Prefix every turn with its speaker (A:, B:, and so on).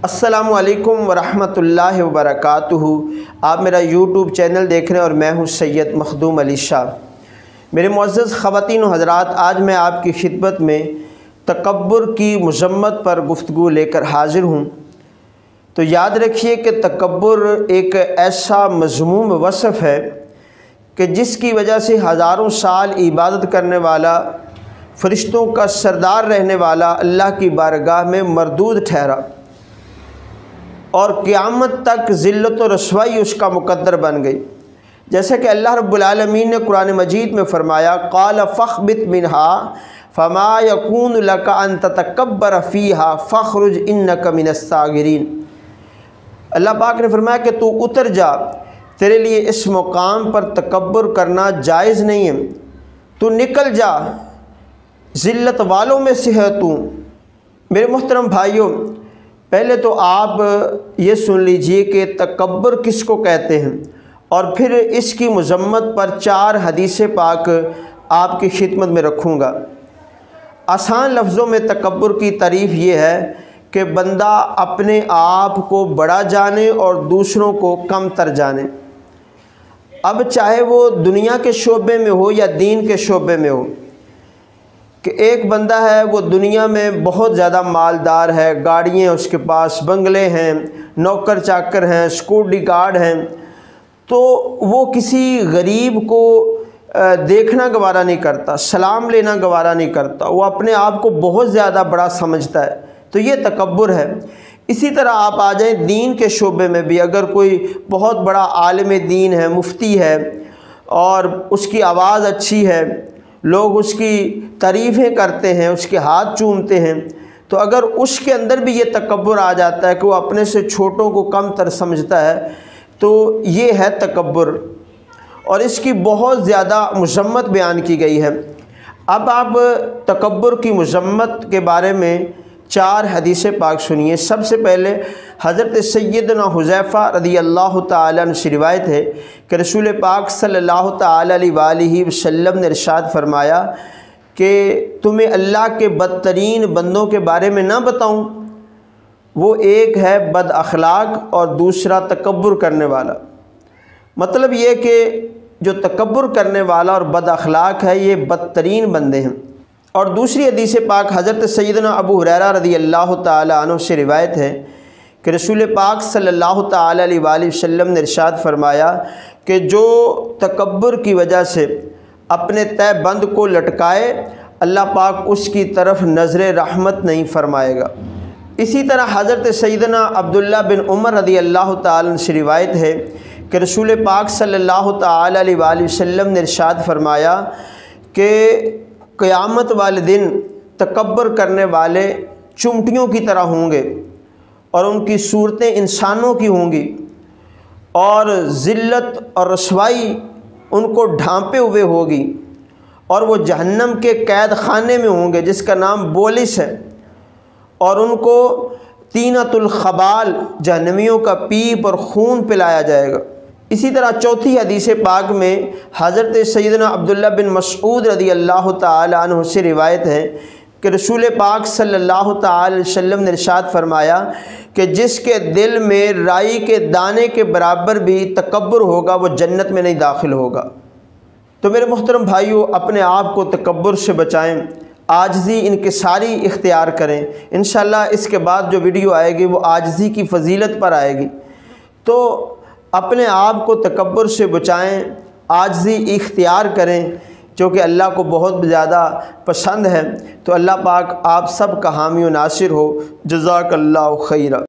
A: السلام علیکم ورحمۃ اللہ وبرکاتہ۔ آپ میرا یوٹیوب چینل دیکھ رہے ہیں اور میں ہوں سید مخدوم علی شاہ۔ میرے معزز خواتین و حضرات، آج میں آپ کی خدمت میں تکبر کی مذمت پر گفتگو لے کر حاضر ہوں۔ تو یاد رکھیے کہ تکبر ایک ایسا مذموم وصف ہے کہ جس کی وجہ سے ہزاروں سال عبادت کرنے والا، فرشتوں کا سردار رہنے والا اللہ کی بارگاہ میں مردود ٹھہرا اور قیامت تک ذلت و رسوائی اس کا مقدر بن گئی۔ جیسا کہ اللہ رب العالمین نے قرآن مجید میں فرمایا، قال فاخبط منها فما يكون لك ان تتكبر فيها فاخرج انك من الصاغرين۔ اللہ پاک نے فرمایا کہ تو اتر جا، تیرے لیے اس مقام پر تکبر کرنا جائز نہیں ہے، تو نکل جا، ذلت والوں میں سے ہے تو۔ میرے محترم بھائیوں، پہلے تو آپ یہ سن لیجئے کہ تکبر کس کو کہتے ہیں، اور پھر اس کی مذمت پر 4 حدیث پاک آپ کی خدمت میں رکھوں گا۔ آسان لفظوں میں تکبر کی تعریف یہ ہے کہ بندہ اپنے آپ کو بڑا جانے اور دوسروں کو کم تر جانے۔ اب چاہے وہ دنیا کے شعبے میں ہو یا دین کے شعبے میں ہو، کہ ایک بندہ ہے وہ دنیا میں بہت زیادہ مالدار ہے، گاڑیاں ہیں اس کے پاس، بنگلے ہیں، نوکر چاکر ہیں، سیکورٹی گارڈ ہیں، تو وہ کسی غریب کو دیکھنا گوارا نہیں کرتا، سلام لینا گوارا نہیں کرتا، وہ اپنے آپ کو بہت زیادہ بڑا سمجھتا ہے، تو یہ تکبر ہے۔ اسی طرح آپ آ جائیں دین کے شعبے میں بھی، اگر کوئی بہت بڑا عالم دین ہے، مفتی ہے، اور اس کی آواز اچھی ہے، لوگ اس کی تعریفیں کرتے ہیں، اس کے ہاتھ چومتے ہیں، تو اگر اس کے اندر بھی یہ تکبر آ جاتا ہے کہ وہ اپنے سے چھوٹوں کو کم تر سمجھتا ہے، تو یہ ہے تکبر، اور اس کی بہت زیادہ مذمت بیان کی گئی ہے۔ اب آپ تکبر کی مذمت کے بارے میں 4 حدیث پاک سنیے۔ سب سے پہلے حضرت سیدنا حذیفہ رضی اللہ تعالیٰ عنہ سے روایت ہے کہ رسول پاک صلی اللہ تعالیٰ علیہ وآلہ وسلم نے ارشاد فرمایا کہ تمہیں اللہ کے بدترین بندوں کے بارے میں نہ بتاؤں؟ وہ ایک ہے بد اخلاق اور دوسرا تکبر کرنے والا۔ مطلب یہ کہ جو تکبر کرنے والا اور بد اخلاق ہے، یہ بدترین بندے ہیں۔ اور دوسری حدیث پاک حضرت سیدنا ابو ہریرہ رضی اللہ تعالیٰ عنہ سے روایت ہے کہ رسول پاک صلی اللہ تعالیٰ علیہ وآلہ وسلم نے ارشاد فرمایا کہ جو تکبر کی وجہ سے اپنے تہ بند کو لٹکائے، اللہ پاک اس کی طرف نظر رحمت نہیں فرمائے گا۔ اسی طرح حضرت سیدنا عبداللہ بن عمر رضی اللہ تعالیٰ عنہ سے روایت ہے کہ رسول پاک صلی اللہ تعالیٰ علیہ وآلہ وسلم نے ارشاد فرمایا کہ قیامت والے دن تکبر کرنے والے چمٹیوں کی طرح ہوں گے، اور ان کی صورتیں انسانوں کی ہوں گی، اور ذلت اور رسوائی ان کو ڈھانپے ہوئے ہوگی، اور وہ جہنم کے قید خانے میں ہوں گے جس کا نام بولس ہے، اور ان کو طینۃ الخبال، جہنمیوں کا پیپ اور خون پلایا جائے گا۔ اسی طرح چوتھی حدیث پاک میں حضرت سیدنا عبداللہ بن مسعود رضی اللہ تعالیٰ عنہ سے روایت ہے کہ رسول پاک صلی اللہ تعالی علیہ وسلم نے ارشاد فرمایا کہ جس کے دل میں رائی کے دانے کے برابر بھی تکبر ہوگا، وہ جنت میں نہیں داخل ہوگا۔ تو میرے محترم بھائیوں، اپنے آپ کو تکبر سے بچائیں، عاجزی انکساری اختیار کریں۔ انشاءاللہ اس کے بعد جو ویڈیو آئے گی وہ عاجزی کی فضیلت پر آئے گی۔ تو اپنے آپ کو تکبر سے بچائیں، عاجزی اختیار کریں، جو کہ اللہ کو بہت زیادہ پسند ہے۔ تو اللہ پاک آپ سب کا حامی و ناصر ہو۔ جزاک اللہ خیرہ۔